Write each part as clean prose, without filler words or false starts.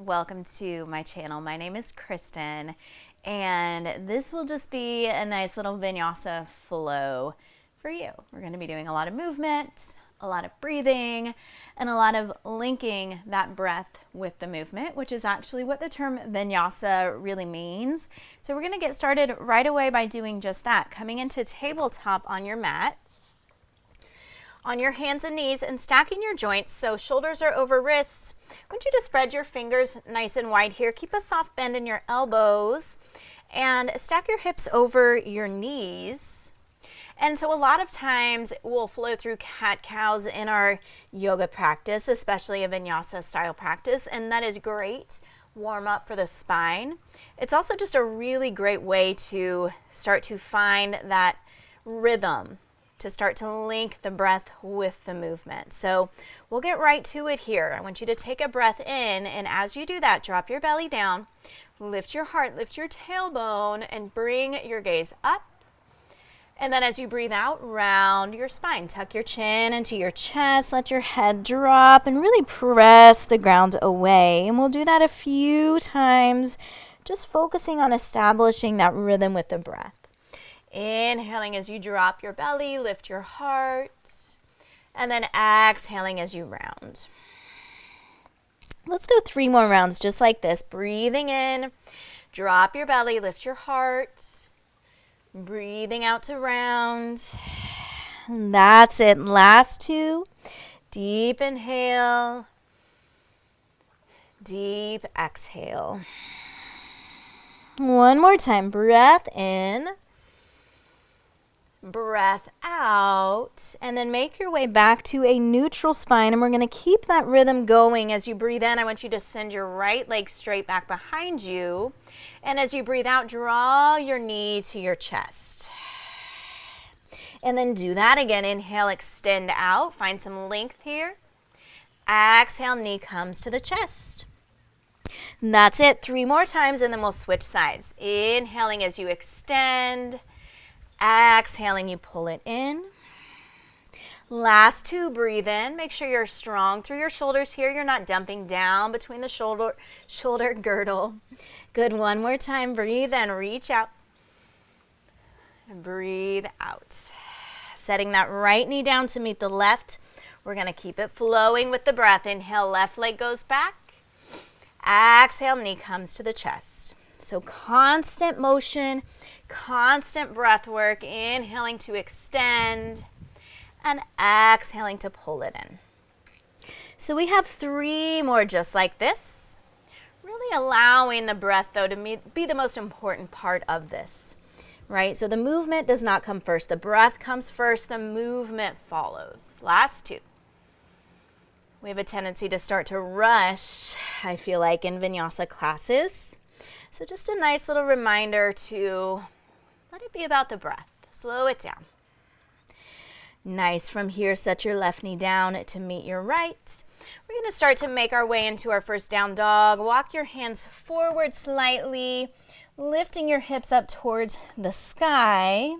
welcome to my channel. My name is Kristen, and this will just be a nice little vinyasa flow for you. We're going to be doing a lot of movement, a lot of breathing, and a lot of linking that breath with the movement, which is actually what the term vinyasa really means. So we're going to get started right away by doing just that, coming into tabletop on your mat, on your hands and knees, and stacking your joints so shoulders are over wrists. I want you to spread your fingers nice and wide here. Keep a soft bend in your elbows and stack your hips over your knees. And so a lot of times we'll flow through cat-cows in our yoga practice, especially a vinyasa style practice, and that is great warm up for the spine. It's also just a really great way to start to find that rhythm, to start to link the breath with the movement. So we'll get right to it here. I want you to take a breath in, and as you do that, drop your belly down, lift your heart, lift your tailbone, and bring your gaze up. And then as you breathe out, round your spine. Tuck your chin into your chest, let your head drop, and really press the ground away. And we'll do that a few times, just focusing on establishing that rhythm with the breath. Inhaling as you drop your belly, lift your heart, and then exhaling as you round. Let's go 3 more rounds just like this. Breathing in, drop your belly, lift your heart, breathing out to round. That's it. Last 2. Deep inhale, deep exhale. One more time. Breath in, breath out, and then make your way back to a neutral spine, and we're going to keep that rhythm going. As you breathe in, I want you to send your right leg straight back behind you, and as you breathe out, draw your knee to your chest, and then do that again. Inhale, extend out, find some length here. Exhale, knee comes to the chest. That's it. 3 more times, and then we'll switch sides. Inhaling as you extend, exhaling, you pull it in. Last 2, breathe in. Make sure you're strong through your shoulders here. You're not dumping down between the shoulder girdle. Good. One more time. Breathe in, reach out. Breathe out. Setting that right knee down to meet the left. We're going to keep it flowing with the breath. Inhale, left leg goes back. Exhale, knee comes to the chest. So constant motion, constant breath work, inhaling to extend and exhaling to pull it in. So we have 3 more just like this, really allowing the breath though to be the most important part of this, right? So the movement does not come first. The breath comes first, the movement follows. Last 2. We have a tendency to start to rush, I feel like, in vinyasa classes. So just a nice little reminder to let it be about the breath. Slow it down. Nice. From here, set your left knee down to meet your right. We're going to start to make our way into our first down dog. Walk your hands forward slightly, lifting your hips up towards the sky.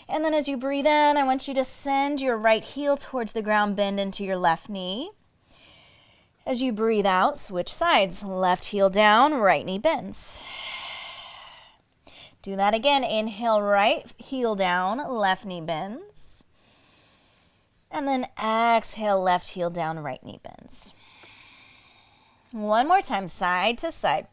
And then as you breathe in, I want you to send your right heel towards the ground, bend into your left knee. As you breathe out, switch sides. Left heel down, right knee bends. Do that again. Inhale, right heel down, left knee bends. And then exhale, left heel down, right knee bends. One more time, side to side.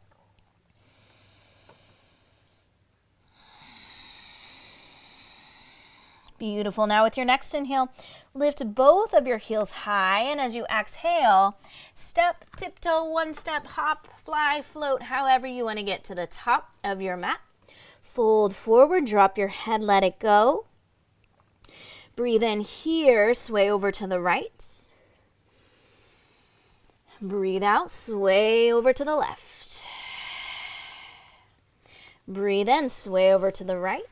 Beautiful. Now with your next inhale, lift both of your heels high, and as you exhale, step, tiptoe, 1 step, hop, fly, float, however you want to get to the top of your mat. Fold forward, drop your head, let it go. Breathe in here, sway over to the right. Breathe out, sway over to the left. Breathe in, sway over to the right.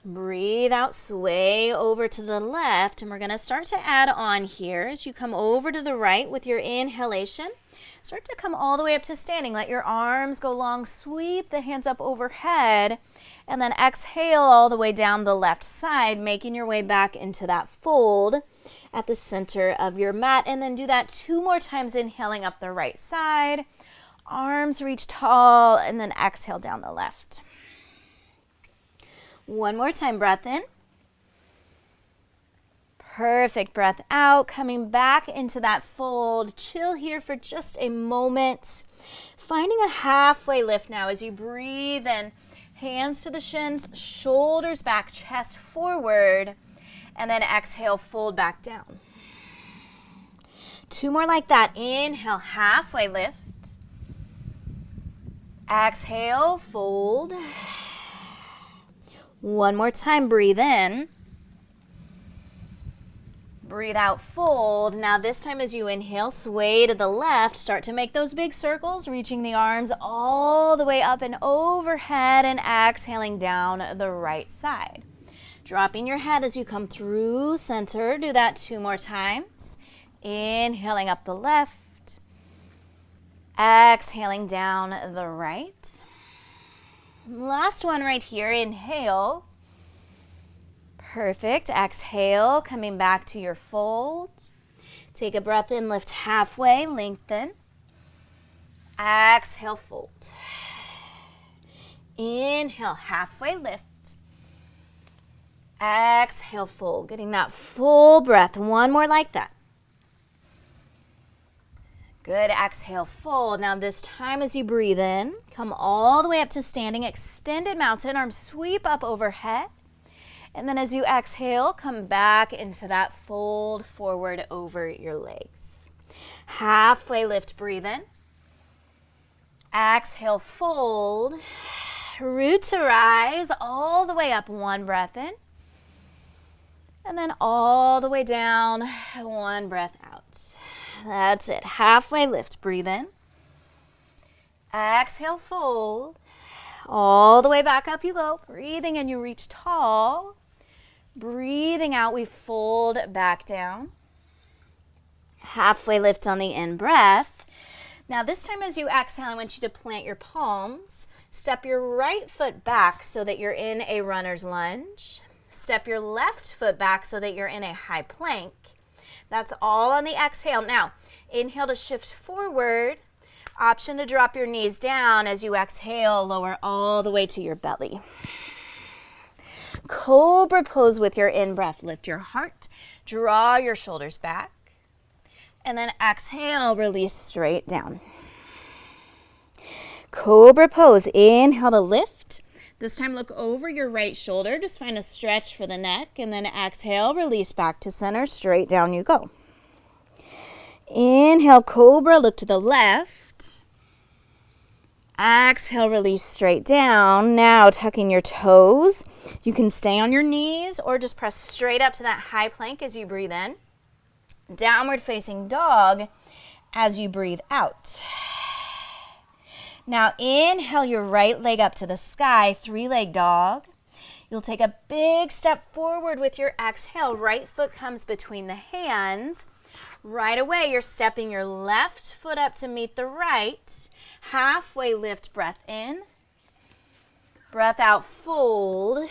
Breathe out, sway over to the left, and we're going to start to add on here as you come over to the right with your inhalation. Start to come all the way up to standing. Let your arms go long, sweep the hands up overhead, and then exhale all the way down the left side, making your way back into that fold at the center of your mat. And then do that 2 more times, inhaling up the right side. Arms reach tall, and then exhale down the left. 1 more time, breath in. Perfect, breath out, coming back into that fold. Chill here for just a moment. Finding a halfway lift now as you breathe in. Hands to the shins, shoulders back, chest forward, and then exhale, fold back down. 2 more like that. Inhale, halfway lift. Exhale, fold. 1 more time, breathe in. Breathe out, fold. Now this time as you inhale, sway to the left. Start to make those big circles, reaching the arms all the way up and overhead and exhaling down the right side. Dropping your head as you come through center. Do that 2 more times. Inhaling up the left. Exhaling down the right. Last one right here, inhale. Perfect, exhale, coming back to your fold. Take a breath in, lift halfway, lengthen. Exhale, fold. Inhale, halfway lift. Exhale, fold. Getting that full breath, 1 more like that. Good, exhale, fold. Now this time as you breathe in, come all the way up to standing, extended mountain, arms sweep up overhead. And then as you exhale, come back into that fold forward over your legs. Halfway lift, breathe in. Exhale, fold. Root to rise, all the way up, 1 breath in. And then all the way down, 1 breath out. That's it. Halfway lift. Breathe in. Exhale, fold. All the way back up you go. Breathing in, you reach tall. Breathing out, we fold back down. Halfway lift on the in-breath. Now this time as you exhale, I want you to plant your palms. Step your right foot back so that you're in a runner's lunge. Step your left foot back so that you're in a high plank. That's all on the exhale. Now, inhale to shift forward. Option to drop your knees down as you exhale, lower all the way to your belly. Cobra pose with your in-breath. Lift your heart, draw your shoulders back, and then exhale, release straight down. Cobra pose. Inhale to lift. This time look over your right shoulder. Just find a stretch for the neck, and then exhale, release back to center. Straight down you go. Inhale, cobra, look to the left. Exhale, release straight down. Now tucking your toes. You can stay on your knees or just press straight up to that high plank as you breathe in. Downward facing dog as you breathe out. Now inhale your right leg up to the sky, 3-leg dog. You'll take a big step forward with your exhale. Right foot comes between the hands. Right away, you're stepping your left foot up to meet the right. Halfway lift, breath in. Breath out, fold.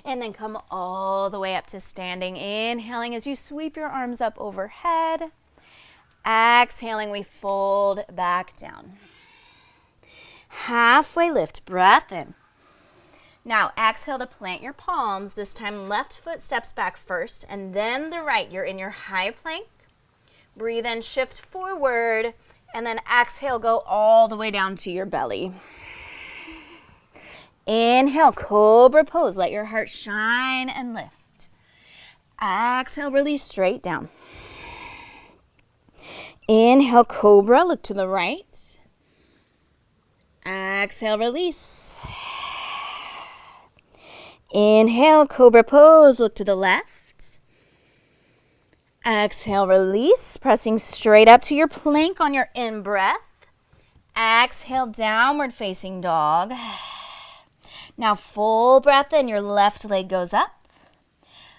And then come all the way up to standing. Inhaling as you sweep your arms up overhead. Exhaling, we fold back down. Halfway lift, breath in. Now exhale to plant your palms. This time left foot steps back first and then the right. You're in your high plank. Breathe in, shift forward, and then exhale, go all the way down to your belly. Inhale, cobra pose. Let your heart shine and lift. Exhale, release straight down. Inhale, cobra, look to the right. Exhale, release. Inhale, cobra pose, look to the left. Exhale, release, pressing straight up to your plank on your in-breath. Exhale, downward facing dog. Now full breath in, your left leg goes up.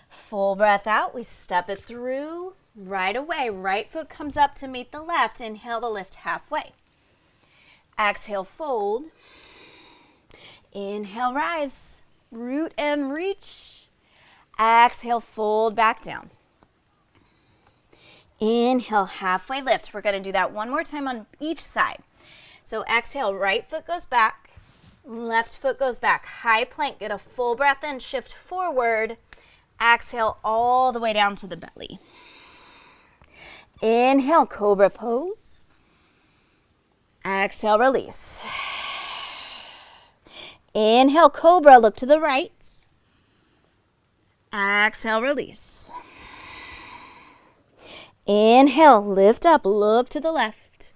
Full breath out, we step it through right away. Right foot comes up to meet the left. Inhale to lift halfway. Exhale, fold. Inhale, rise. Root and reach. Exhale, fold back down. Inhale, halfway lift. We're going to do that one more time on each side. So exhale, right foot goes back, left foot goes back. High plank, get a full breath in, shift forward. Exhale all the way down to the belly. Inhale, cobra pose. Exhale, release. Inhale, cobra, look to the right. Exhale, release. Inhale, lift up, look to the left.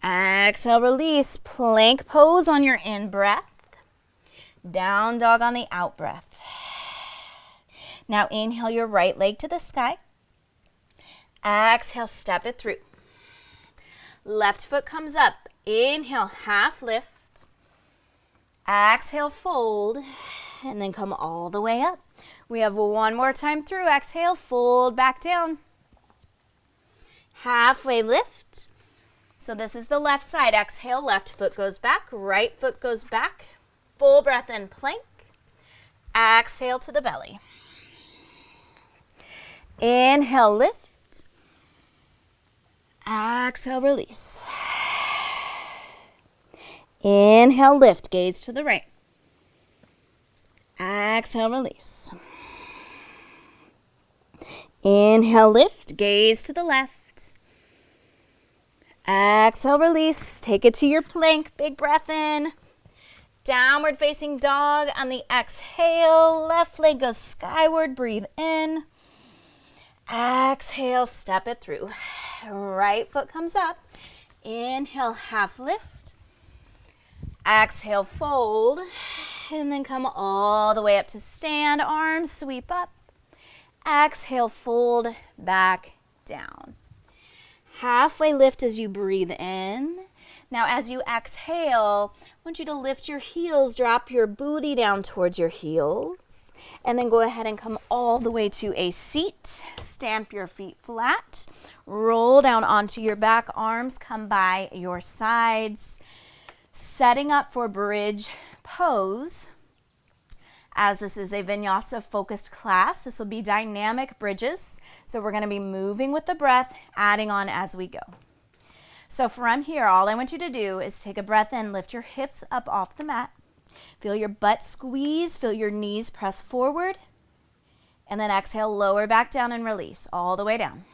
Exhale, release. Plank pose on your in-breath. Down dog on the out-breath. Now inhale your right leg to the sky. Exhale, step it through. Left foot comes up. Inhale, half lift. Exhale, fold. And then come all the way up. We have one more time through. Exhale, fold back down. Halfway lift. So this is the left side. Exhale, left foot goes back, right foot goes back. Full breath in, plank. Exhale to the belly. Inhale, lift. Exhale, release. Inhale, lift, gaze to the right. Exhale, release. Inhale, lift, gaze to the left. Exhale, release. Take it to your plank. Big breath in. Downward facing dog on the exhale. Left leg goes skyward. Breathe in. Exhale, step it through. Right foot comes up. Inhale, half lift. Exhale, fold. And then come all the way up to stand. Arms sweep up. Exhale, fold back down. Halfway lift as you breathe in. Now as you exhale, I want you to lift your heels, drop your booty down towards your heels, and then go ahead and come all the way to a seat. Stamp your feet flat. Roll down onto your back. Arms come by your sides. Setting up for bridge pose. As this is a Vinyasa focused class, this will be dynamic bridges. So we're going to be moving with the breath, adding on as we go. So from here, all I want you to do is take a breath in, lift your hips up off the mat. Feel your butt squeeze, feel your knees press forward. And then exhale, lower back down and release all the way down.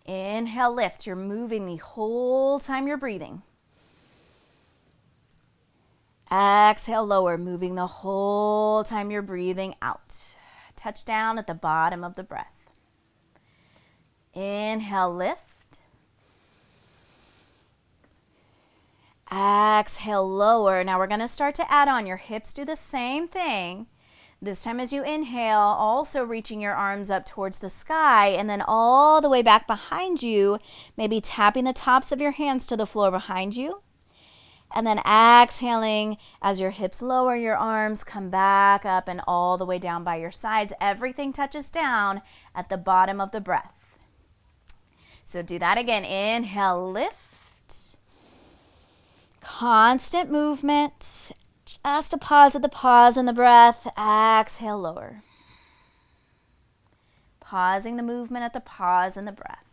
Inhale, lift. You're moving the whole time you're breathing. Exhale, lower, moving the whole time you're breathing out. Touch down at the bottom of the breath. Inhale, lift. Exhale, lower. Now we're going to start to add on. Your hips do the same thing. This time as you inhale, also reaching your arms up towards the sky and then all the way back behind you, maybe tapping the tops of your hands to the floor behind you. And then exhaling as your hips lower, your arms come back up and all the way down by your sides. Everything touches down at the bottom of the breath. So do that again. Inhale, lift. Constant movement. Just a pause at the pause in the breath. Exhale, lower. Pausing the movement at the pause in the breath.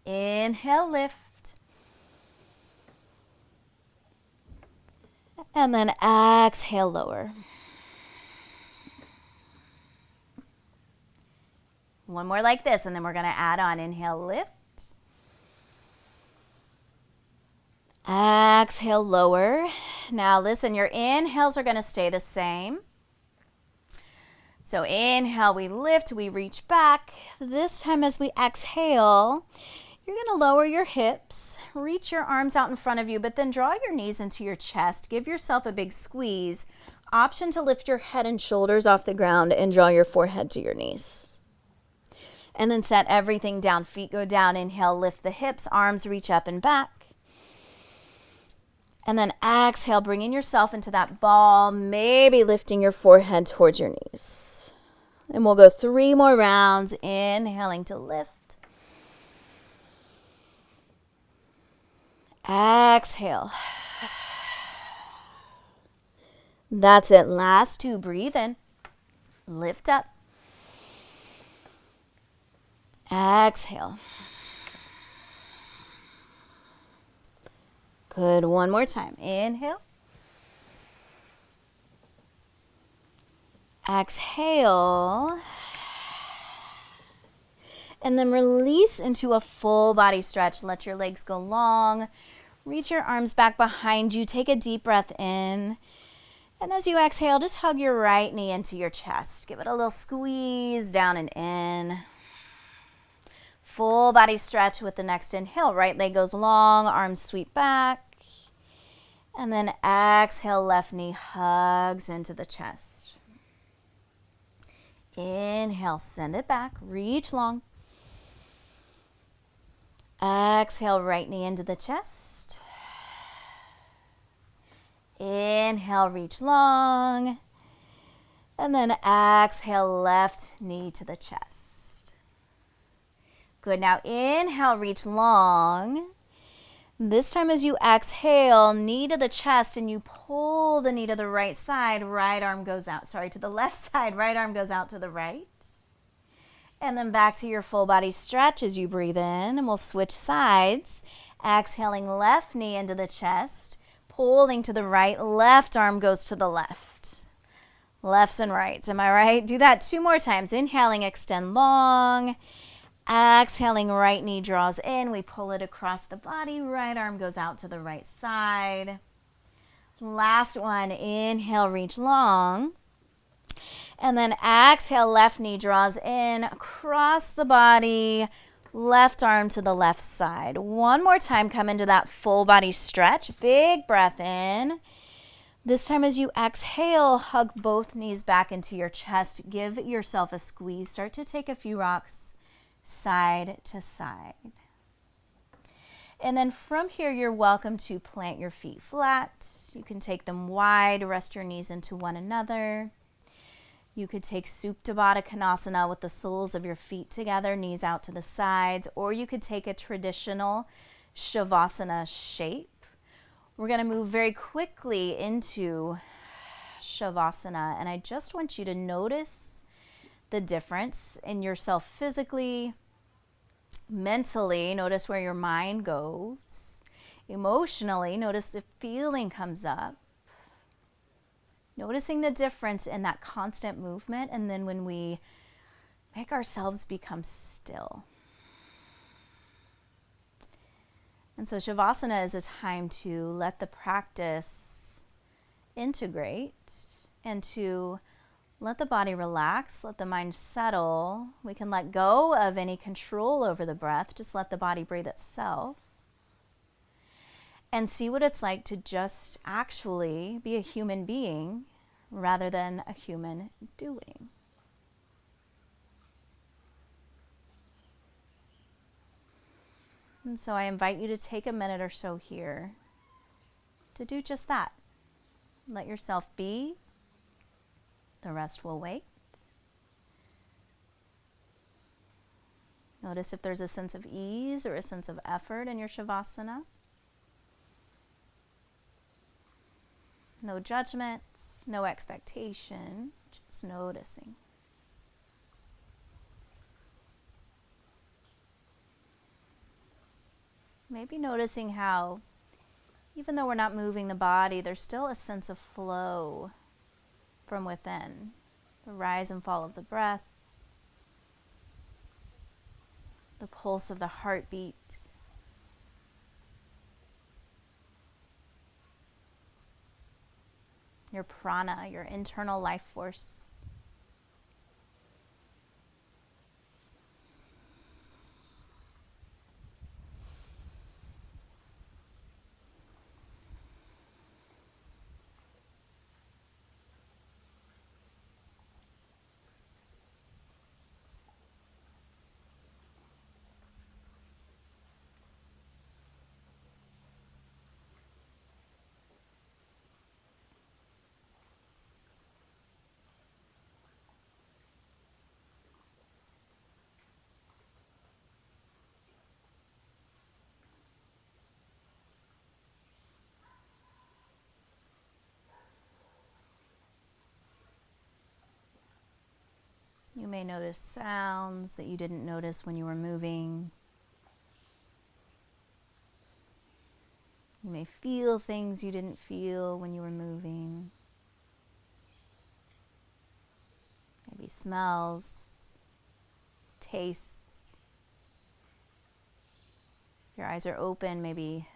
Inhale, lift. And then exhale, lower. One more like this, and then we're going to add on. Inhale, lift. Exhale, lower. Now listen, your inhales are going to stay the same. So inhale, we lift, we reach back. This time as we exhale, you're going to lower your hips, reach your arms out in front of you, but then draw your knees into your chest. Give yourself a big squeeze. Option to lift your head and shoulders off the ground and draw your forehead to your knees. And then set everything down. Feet go down. Inhale, lift the hips, arms reach up and back. And then exhale, bringing yourself into that ball, maybe lifting your forehead towards your knees. And we'll go 3 more rounds, inhaling to lift. Exhale. That's it. Last 2. Breathe in. Lift up. Exhale. Good. One more time. Inhale. Exhale. And then release into a full body stretch. Let your legs go long. Reach your arms back behind you. Take a deep breath in. And as you exhale, just hug your right knee into your chest. Give it a little squeeze down and in. Full body stretch with the next inhale. Right leg goes long, arms sweep back. And then exhale, left knee hugs into the chest. Inhale, send it back, reach long. Exhale, right knee into the chest. Inhale, reach long. And then exhale, left knee to the chest. Good. Now inhale, reach long. This time as you exhale, knee to the chest, and you pull the knee to the right side, right arm goes out. Sorry, to the left side, right arm goes out to the right. And then back to your full body stretch as you breathe in, and we'll switch sides. Exhaling, left knee into the chest, pulling to the right, left arm goes to the left. Lefts and rights, am I right? Do that 2 more times. Inhaling, extend long. Exhaling, right knee draws in. We pull it across the body. Right arm goes out to the right side. Last one. Inhale, reach long. And then exhale, left knee draws in, across the body, left arm to the left side. One more time, come into that full body stretch. Big breath in. This time as you exhale, hug both knees back into your chest. Give yourself a squeeze. Start to take a few rocks side to side. And then from here, you're welcome to plant your feet flat. You can take them wide, rest your knees into one another. You could take Supta Baddha Konasana with the soles of your feet together, knees out to the sides, or you could take a traditional Shavasana shape. We're going to move very quickly into Shavasana, and I just want you to notice the difference in yourself physically, mentally. Notice where your mind goes. Emotionally, notice the feeling comes up. Noticing the difference in that constant movement, and then when we make ourselves become still. And so Shavasana is a time to let the practice integrate and to let the body relax, let the mind settle. We can let go of any control over the breath, just let the body breathe itself. And see what it's like to just actually be a human being rather than a human doing. And so I invite you to take a minute or so here to do just that. Let yourself be. The rest will wait. Notice if there's a sense of ease or a sense of effort in your Shavasana. No judgment, no expectation, just noticing. Maybe noticing how, even though we're not moving the body, there's still a sense of flow from within. The rise and fall of the breath, the pulse of the heartbeat. Your prana, your internal life force. You may notice sounds that you didn't notice when you were moving. You may feel things you didn't feel when you were moving. Maybe smells, tastes. If your eyes are open, maybe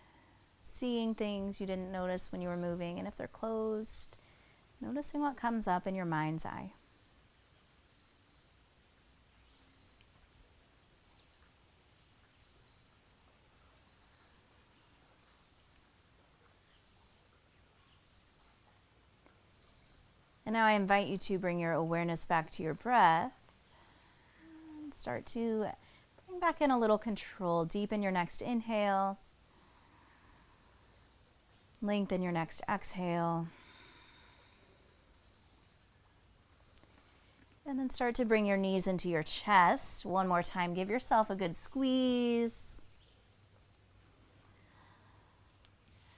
seeing things you didn't notice when you were moving. And if they're closed, noticing what comes up in your mind's eye. And now I invite you to bring your awareness back to your breath. And start to bring back in a little control. Deepen your next inhale. Lengthen your next exhale. And then start to bring your knees into your chest. One more time, give yourself a good squeeze.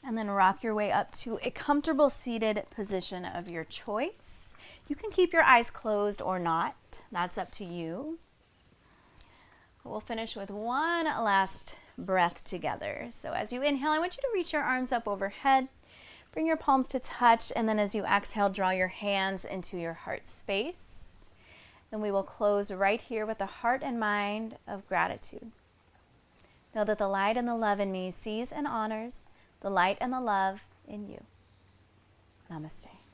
And then rock your way up to a comfortable seated position of your choice. You can keep your eyes closed or not. That's up to you. We'll finish with one last breath together. So as you inhale, I want you to reach your arms up overhead. Bring your palms to touch. And then as you exhale, draw your hands into your heart space. And we will close right here with a heart and mind of gratitude. Know that the light and the love in me sees and honors the light and the love in you. Namaste.